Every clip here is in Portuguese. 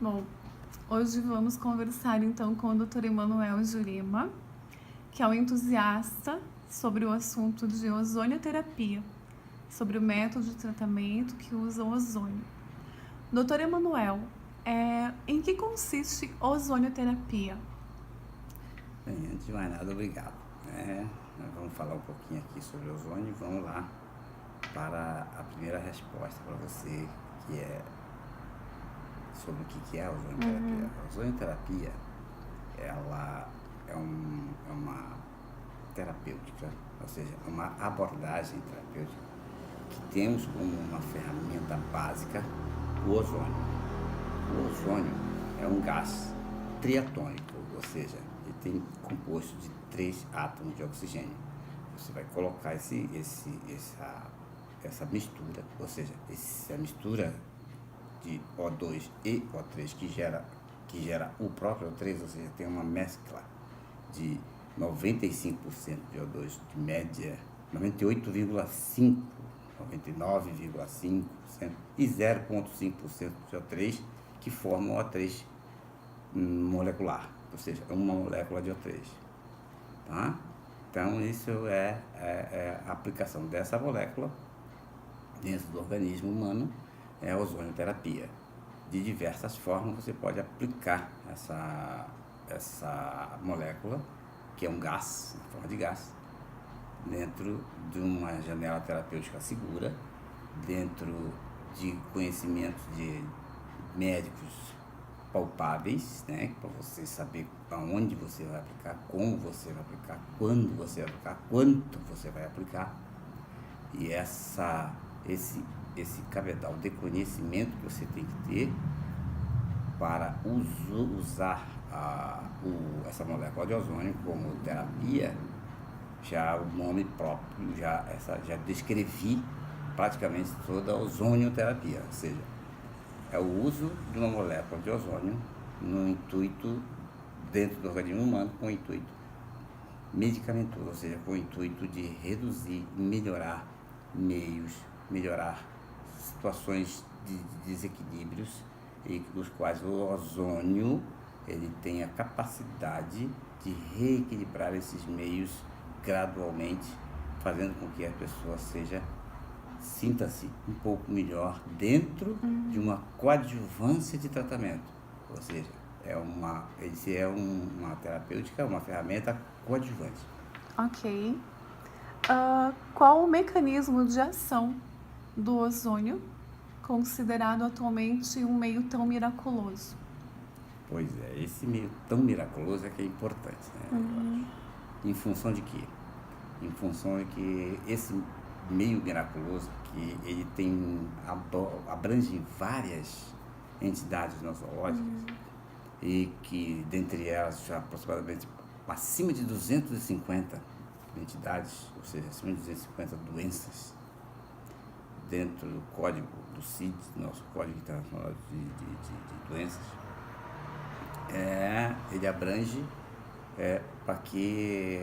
Bom, hoje vamos conversar então com o Dr. Emanuel Jurema, que é um entusiasta sobre o assunto de ozonioterapia, sobre o método de tratamento que usa o ozônio. Dr. Emanuel, em que consiste ozonioterapia? Bem, antes de mais nada, obrigado. Nós vamos falar um pouquinho aqui sobre o ozônio. Vamos lá para a primeira resposta para você, que é sobre o que é a ozonioterapia. A ozonioterapia, ela é uma terapêutica, ou seja, uma abordagem terapêutica que temos como uma ferramenta básica o ozônio. O ozônio é um gás triatônico, ou seja, ele tem composto de 3 átomos de oxigênio. Você vai colocar essa mistura, ou seja, essa mistura de O2 e O3 que gera o próprio O3, ou seja, tem uma mescla de 95% de O2 de média, 98,5%, 99,5% e 0,5% de O3 que formam o O3 molecular, ou seja, uma molécula de O3, tá? Então, isso é a aplicação dessa molécula dentro do organismo humano, é a ozonioterapia. De diversas formas você pode aplicar essa molécula, que é um gás, em forma de gás, dentro de uma janela terapêutica segura, dentro de conhecimentos de médicos palpáveis, né, para você saber aonde você vai aplicar, como você vai aplicar, quando você vai aplicar, quanto você vai aplicar. E esse cabedal de conhecimento que você tem que ter para usar essa molécula de ozônio como terapia, já o nome próprio, já descrevi praticamente toda a ozonioterapia, ou seja, é o uso de uma molécula de ozônio no intuito, dentro do organismo humano, com o intuito medicamentoso, ou seja, com o intuito de reduzir, melhorar meios, melhorar situações de desequilíbrios, e dos quais o ozônio ele tem a capacidade de reequilibrar esses meios gradualmente, fazendo com que a pessoa sinta-se um pouco melhor dentro de uma coadjuvância de tratamento, ou seja, é uma terapêutica, uma ferramenta coadjuvante. Ok. Qual o mecanismo de ação do ozônio, considerado atualmente um meio tão miraculoso? Pois é, esse meio tão miraculoso é que é importante, né? Em função de quê? Em função de que esse meio miraculoso, que ele abrange várias entidades nosológicas, e que dentre elas já aproximadamente acima de 250 entidades, ou seja, acima de 250 doenças, dentro do código do CID, nosso Código Internacional de Doenças, ele abrange para que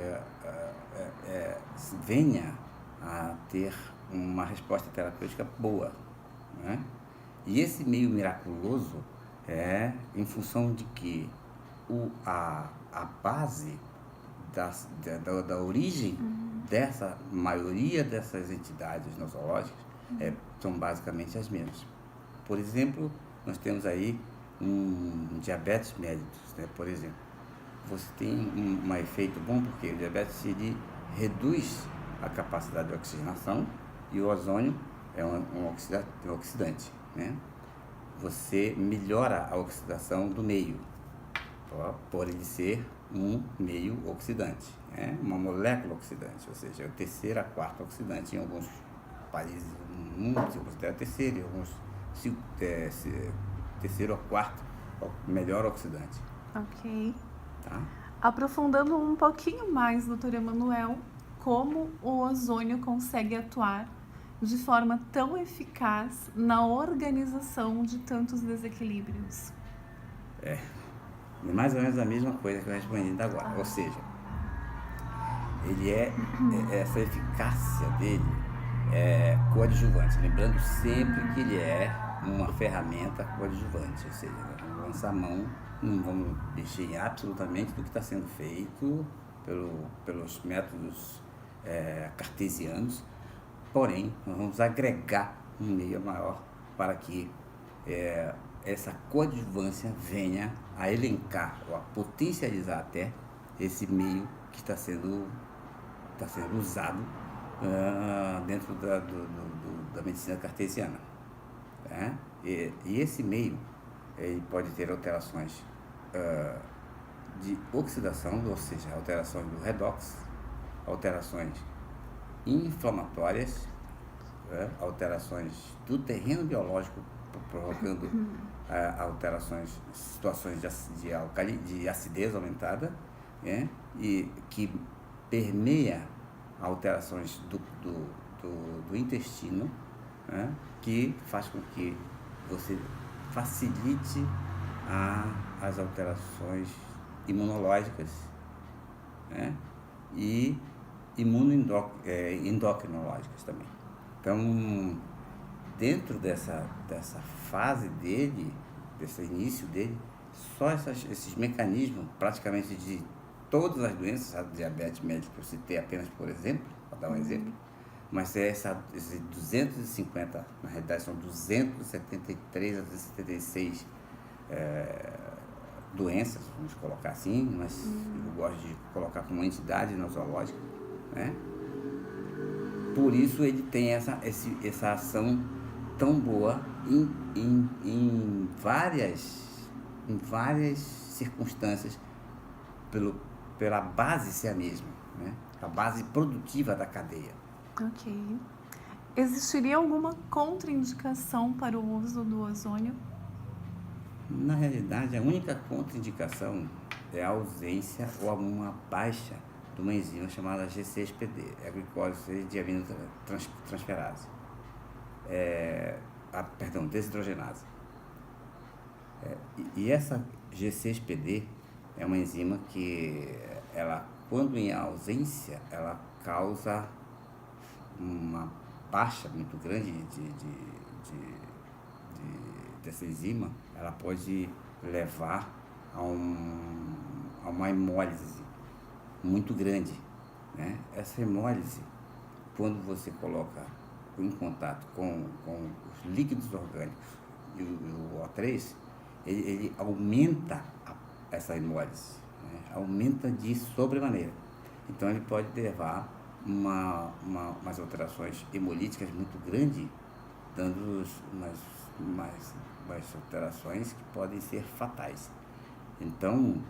venha a ter uma resposta terapêutica boa, né? E esse meio miraculoso é em função de que a base da origem dessa maioria dessas entidades nosológicas são basicamente as mesmas. Por exemplo, nós temos aí um diabetes mellitus, né? Por exemplo, você tem um efeito bom porque o diabetes ele reduz a capacidade de oxigenação e o ozônio é um oxidante, né? Você melhora a oxidação do meio, por ele ser um meio oxidante, né? Uma molécula oxidante, ou seja, é o terceiro a quarto oxidante. Em alguns países no mundo se considera terceiro, em alguns terceiro a quarto melhor oxidante. Ok. Tá? Aprofundando um pouquinho mais, Dr. Emanuel, como o ozônio consegue atuar de forma tão eficaz na organização de tantos desequilíbrios? É mais ou menos a mesma coisa que eu respondi agora, ou seja, ele essa eficácia dele é coadjuvante, lembrando sempre que ele é uma ferramenta coadjuvante, ou seja, nós vamos lançar a mão, não vamos mexer em absolutamente do que está sendo feito pelos métodos cartesianos, porém, nós vamos agregar um meio maior para que essa coadjuvância venha a elencar ou a potencializar até esse meio que está sendo usado dentro da medicina cartesiana. Né? E esse meio ele pode ter alterações de oxidação, ou seja, alterações do redox, alterações inflamatórias, alterações do terreno biológico, provocando alterações, situações de acidez aumentada, e que permeia alterações do intestino, que faz com que você facilite as alterações imunológicas, e endocrinológicas também. Então, dentro dessa fase dele, desse início dele, só esses mecanismos, praticamente de todas as doenças, a diabetes mellitus, que eu citei apenas por exemplo, para dar um exemplo, mas esses 250, na realidade são 273 a 276 doenças, vamos colocar assim, mas eu gosto de colocar como uma entidade nosológica, né? Por isso ele tem essa ação tão boa em várias circunstâncias, pela base ser a mesma, né? A base produtiva da cadeia. Ok. Existiria alguma contraindicação para o uso do ozônio? Na realidade, a única contraindicação é a ausência ou uma baixa de uma enzima chamada G6PD, a glicose de aminotransferase. Desidrogenase. E essa G6PD é uma enzima que, quando em ausência, ela causa uma baixa muito grande dessa enzima. Ela pode levar a uma hemólise muito grande, né? Essa hemólise, quando você coloca em contato com os líquidos orgânicos e o O3, ele aumenta essa hemólise, né? Aumenta de sobremaneira. Então ele pode levar umas alterações hemolíticas muito grandes, dando umas alterações que podem ser fatais. Então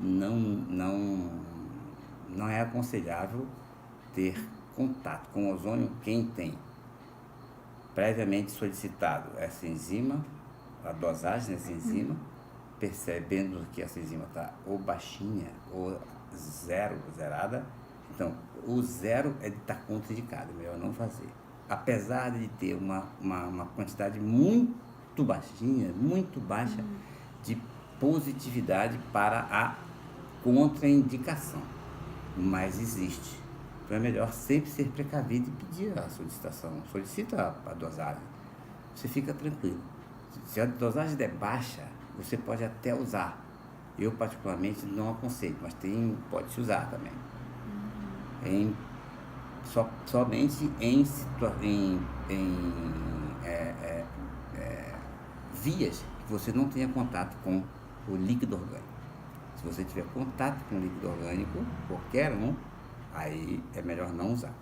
não é aconselhável ter contato com o ozônio quem tem previamente solicitado essa enzima, a dosagem dessa enzima, percebendo que essa enzima está ou baixinha ou zerada. Então, o zero está contraindicado, melhor não fazer. Apesar de ter uma quantidade muito baixinha, muito baixa de positividade para a contraindicação, mas existe. Então é melhor sempre ser precavido e pedir a solicitação. Solicita a dosagem, você fica tranquilo. Se a dosagem der baixa, você pode até usar. Eu particularmente não aconselho, mas pode-se usar também. Somente em vias que você não tenha contato com o líquido orgânico. Se você tiver contato com o líquido orgânico, qualquer um, aí é melhor não usar.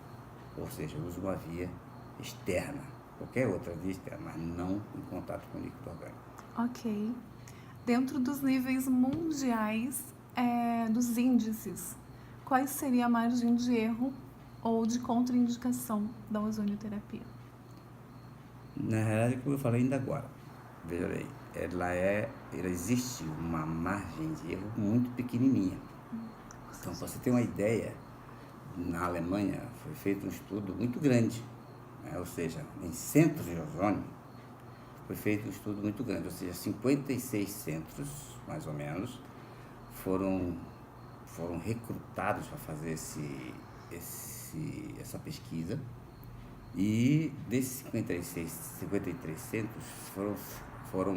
Ou seja, use uma via externa, qualquer outra via externa, mas não em contato com o líquido orgânico. Ok. Dentro dos níveis mundiais dos índices, qual seria a margem de erro ou de contraindicação da ozonioterapia? Na realidade, como eu falei ainda agora, veja bem, existe uma margem de erro muito pequenininha. Então, para você ter uma ideia, na Alemanha foi feito um estudo muito grande, né? Ou seja, em centros de ozônio, foi feito um estudo muito grande, ou seja, 56 centros, mais ou menos, foram recrutados para fazer essa pesquisa, E desses 53 centros foram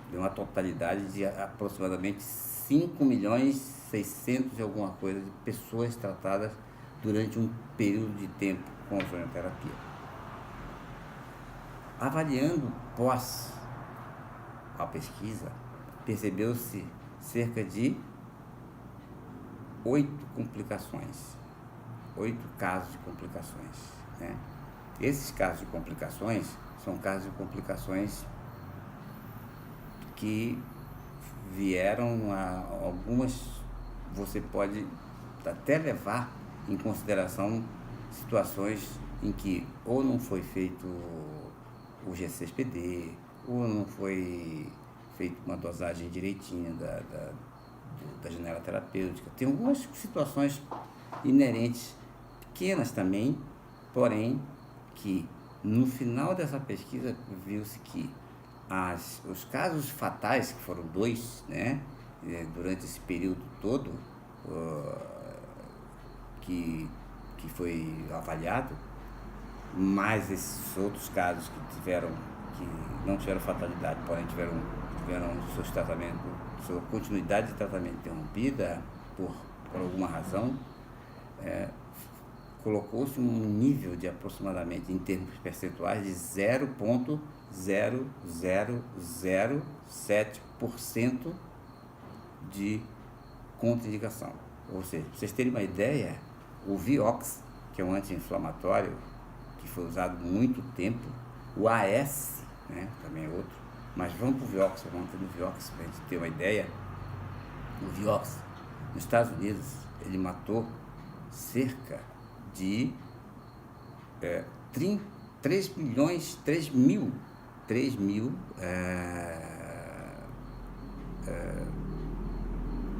de uma totalidade de aproximadamente 5 milhões 600 e alguma coisa de pessoas tratadas durante um período de tempo com ozonioterapia. Avaliando pós a pesquisa, percebeu-se cerca de 8 complicações, 8 casos de complicações, né? Esses casos de complicações são casos de complicações que vieram a algumas, você pode até levar em consideração situações em que ou não foi feito o G6PD, ou não foi feita uma dosagem direitinha da janela terapêutica. Tem algumas situações inerentes, pequenas também, porém, que no final dessa pesquisa viu-se que os casos fatais, que foram 2, né, durante esse período todo, que foi avaliado, mais esses outros casos que não tiveram fatalidade, porém tiveram seus tratamentos, sua continuidade de tratamento interrompida por alguma razão, colocou-se um nível de aproximadamente, em termos percentuais, de 0,0007% de contraindicação. Ou seja, para vocês terem uma ideia, o Vioxx, que é um anti-inflamatório, que foi usado muito tempo, o AS, né, também é outro, mas vamos para o Vioxx, vamos ter no Vioxx para a gente ter uma ideia. O Vioxx, nos Estados Unidos, ele matou cerca de 3 mil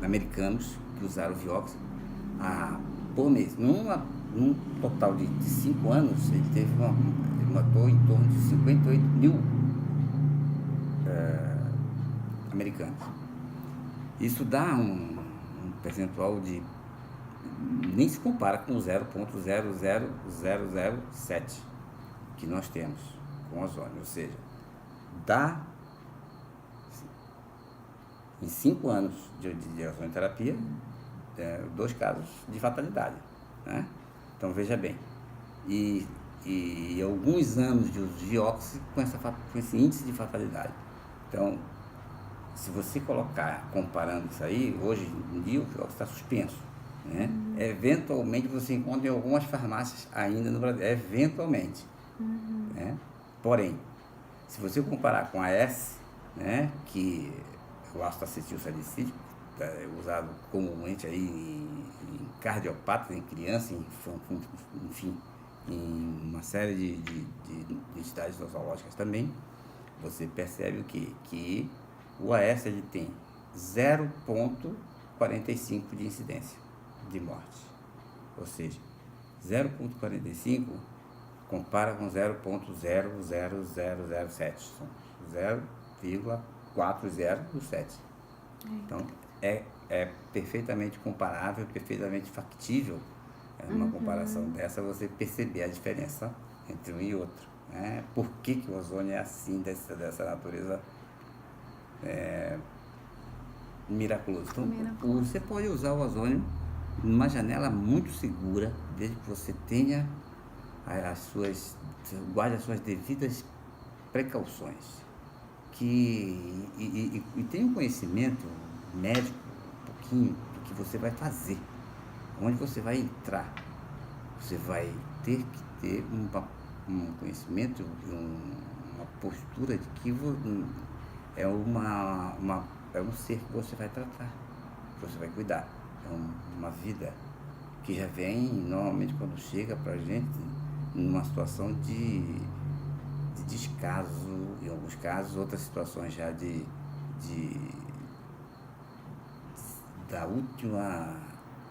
americanos que usaram o Vioxx por mês. Num total de 5 anos, ele matou em torno de 58 mil americanos. Isso dá um percentual de... nem se compara com o 0,00007 que nós temos com ozônio. Ou seja, dá em 5 anos de ozonioterapia 2 casos de fatalidade, né? Então veja bem, e alguns anos de uso de Vioxx com esse índice de fatalidade. Então, se você colocar, comparando isso aí, hoje em dia o Vioxx está suspenso, né? Eventualmente você encontra em algumas farmácias ainda no Brasil, eventualmente, né? Porém, se você comparar com a S, né, que o ácido acetil salicílico é usado comumente aí em cardiopatas, em crianças, enfim, em uma série de entidades nosológicas também, você percebe que o AS ele tem 0,45 de incidência de morte. Ou seja, 0,45 compara com 0,00007, são 0,407. Então, é perfeitamente comparável, perfeitamente factível, uma comparação dessa, você perceber a diferença entre um e outro, né? Por que o ozônio é assim, dessa natureza miraculosa. Então, você pode usar o ozônio numa janela muito segura, desde que você tenha guarde as suas devidas precauções. E tenha um conhecimento médico, um pouquinho, do que você vai fazer, onde você vai entrar. Você vai ter que ter um conhecimento, uma postura de que é um ser que você vai tratar, que você vai cuidar. É uma vida que já vem, normalmente, quando chega pra gente, numa situação de descaso, em alguns casos, outras situações já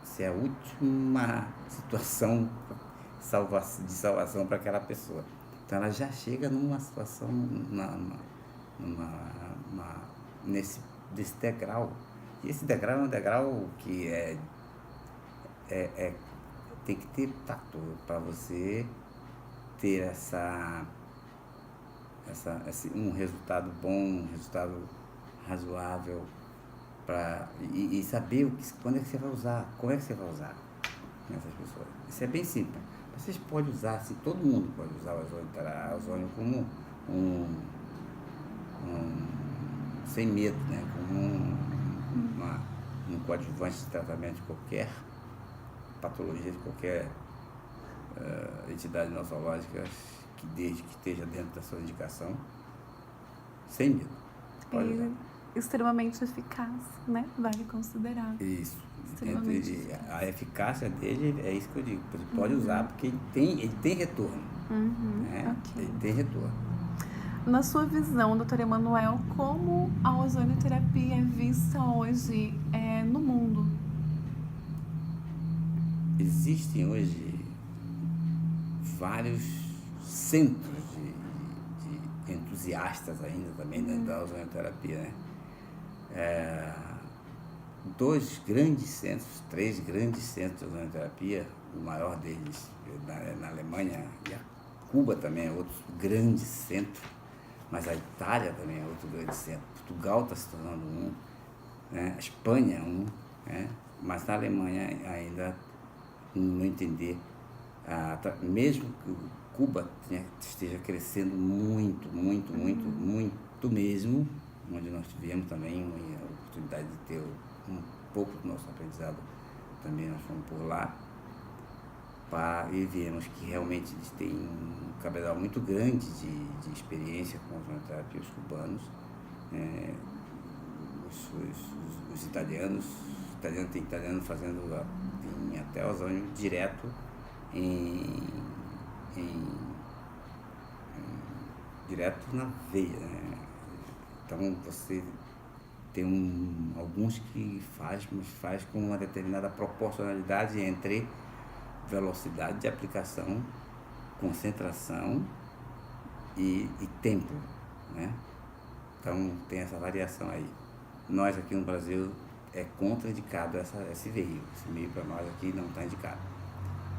ser a última situação de salvação para aquela pessoa. Então ela já chega numa situação, desse degrau. E esse degrau é um degrau que tem que ter tato para você ter um resultado bom, um resultado razoável, e saber quando é que você vai usar, como é que você vai usar nessas pessoas. Isso é bem simples. Vocês podem usar, assim, todo mundo pode usar o ozônio como sem medo, né? Como um coadjuvante de tratamento de qualquer patologia, de qualquer entidade nosológica desde que esteja dentro da sua indicação, sem medo. Pode usar. Extremamente eficaz, né? Vale considerar. Isso. Extremamente eficaz. A eficácia dele é isso que eu digo. Você pode usar porque ele tem retorno. Né? Ok. Ele tem retorno. Na sua visão, doutor Emanuel, como a ozonioterapia é vista hoje no mundo? Existem hoje vários centros de entusiastas ainda também da ozonioterapia, né? Três grandes centros de ozonioterapia, o maior deles na Alemanha, e a Cuba também é outro grande centro, mas a Itália também é outro grande centro, Portugal está se tornando um, né? A Espanha é um, né? Mas na Alemanha ainda, no meu entender, mesmo que Cuba esteja crescendo muito mesmo, onde nós tivemos também a oportunidade de ter um pouco do nosso aprendizado, também nós fomos por lá, e vemos que realmente eles têm um cabedal muito grande de experiência com os ozonioterapia, os cubanos, os italianos tem italiano fazendo tem até ozônio direto direto na veia, né? Então você tem alguns que mas faz com uma determinada proporcionalidade entre velocidade de aplicação, concentração e tempo, né? Então tem essa variação aí. Nós aqui no Brasil é contraindicado esse meio para nós aqui não está indicado.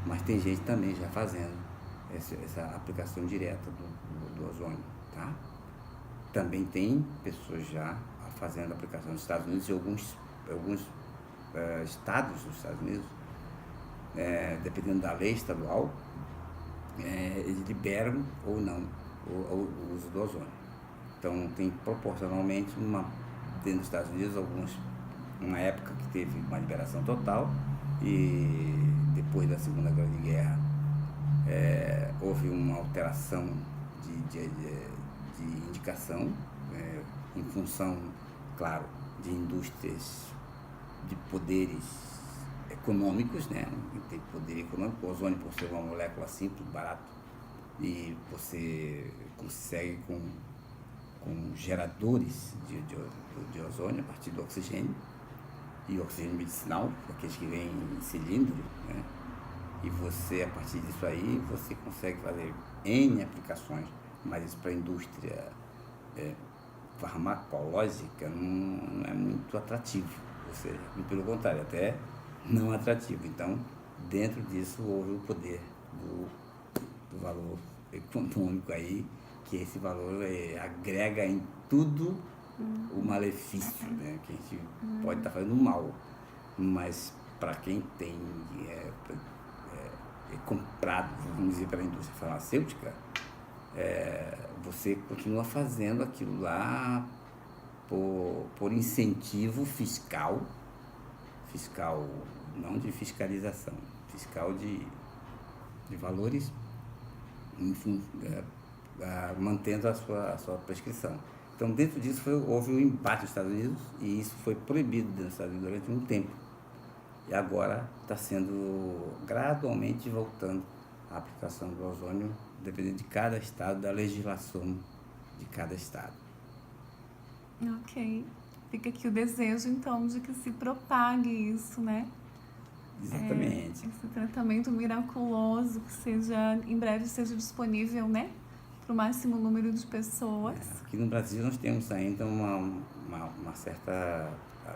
Mas tem gente também já fazendo essa aplicação direta do ozônio, tá? Também tem pessoas já fazendo a aplicação nos Estados Unidos e alguns estados dos Estados Unidos, dependendo da lei estadual, eles liberam ou não o uso do ozônio. Então tem proporcionalmente dentro dos Estados Unidos uma época que teve uma liberação total, e depois da Segunda Grande Guerra houve uma alteração de indicação, em função, claro, de indústrias, de poderes econômicos, né? Tem poder econômico, o ozônio, por ser uma molécula simples, barato, e você consegue com geradores de ozônio a partir do oxigênio, e oxigênio medicinal, aqueles que vêm em cilindro, né? E você, a partir disso aí, você consegue fazer N aplicações, mas isso para a indústria farmacológica não é muito atrativo, ou seja, pelo contrário, até não atrativo. Então, dentro disso houve o poder do valor econômico aí, que esse valor agrega em tudo o malefício, né? Que a gente pode estar fazendo mal, mas para quem tem comprado, vamos dizer, pela indústria farmacêutica, você continua fazendo aquilo lá por incentivo fiscal, não de fiscalização, fiscal de valores, enfim, mantendo a sua prescrição. Então, dentro disso, houve um embate nos Estados Unidos, e isso foi proibido dentro dos Estados Unidos durante um tempo. E agora está sendo gradualmente voltando a aplicação do ozônio, dependendo de cada estado, da legislação de cada estado. Ok. Fica aqui o desejo, então, de que se propague isso, né? Exatamente. Esse tratamento miraculoso, que em breve seja disponível, né? Para o máximo número de pessoas. Aqui no Brasil nós temos ainda uma certa...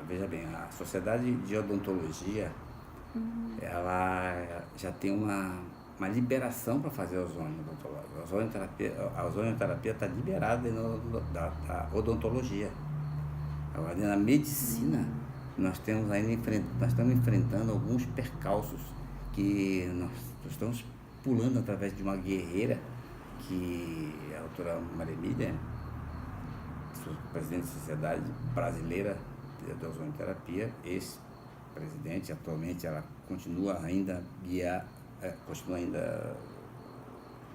Veja bem, a Sociedade de Odontologia, ela já tem uma liberação para fazer ozônio odontológico. A ozonioterapia está liberada da odontologia. Agora, na medicina, nós estamos enfrentando alguns percalços que nós estamos pulando através de uma guerreira que é a doutora Maria Emília, presidente da Sociedade Brasileira de Ozonioterapia, ex-presidente, atualmente ela continua ainda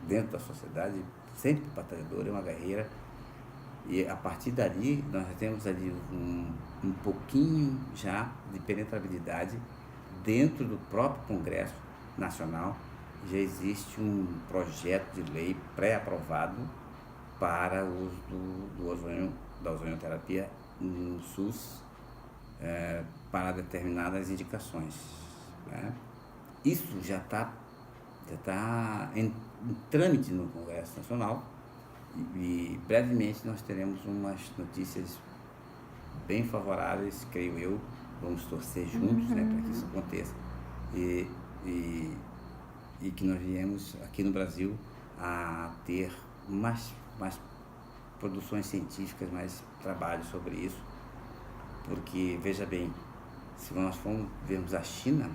dentro da sociedade, sempre batalhadora, é uma guerreira, e a partir dali nós temos ali um pouquinho já de penetrabilidade dentro do próprio Congresso Nacional. Já existe um projeto de lei pré-aprovado para o uso da ozonioterapia no SUS para determinadas indicações, né? Isso já está em trâmite no Congresso Nacional e brevemente nós teremos umas notícias bem favoráveis, creio eu. Vamos torcer juntos, né, para que isso aconteça e que nós viemos aqui no Brasil a ter mais produções científicas, mais trabalho sobre isso, porque, veja bem, se nós formos vermos a China,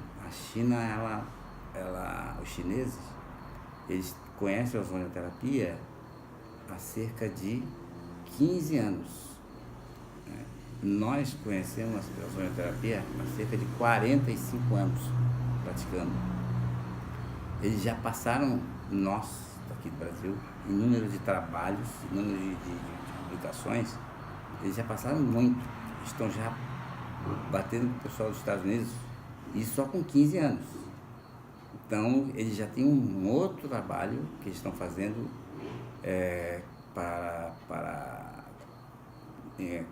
os chineses, eles conhecem a ozonioterapia há cerca de 15 anos. Né? Nós conhecemos a ozonioterapia há cerca de 45 anos praticando. Eles já passaram, nós, aqui do Brasil, em número de trabalhos, em número de publicações, eles já passaram muito. Estão já batendo com o pessoal dos Estados Unidos, e só com 15 anos. Então, eles já têm um outro trabalho que eles estão fazendo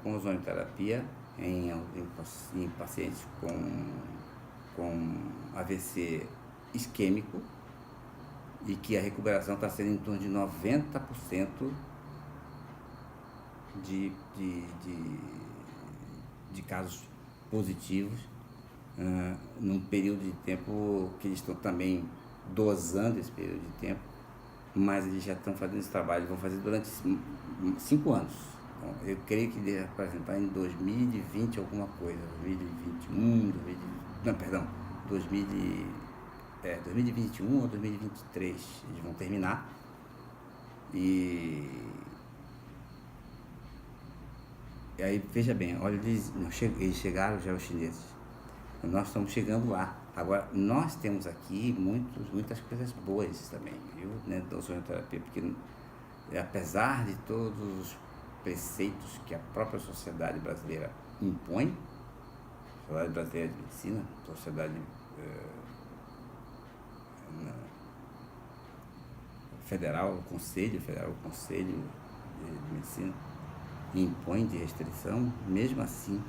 com ozonioterapia em pacientes com AVC isquêmico, e que a recuperação está sendo em torno de 90% de casos positivos, num período de tempo que eles estão também dosando esse período de tempo, mas eles já estão fazendo esse trabalho, vão fazer durante 5 anos. Então, eu creio que deve apresentar em 2020 alguma coisa, 2021 ou 2023, eles vão terminar. E aí, veja bem, olha, eles chegaram já, os chineses. Nós estamos chegando lá. Agora, nós temos aqui muitas coisas boas também, viu, né, da ozonioterapia, porque apesar de todos os preceitos que a própria sociedade brasileira impõe, a Sociedade Brasileira de Medicina, Sociedade Federal, o Conselho de Medicina, impõe de restrição, mesmo assim,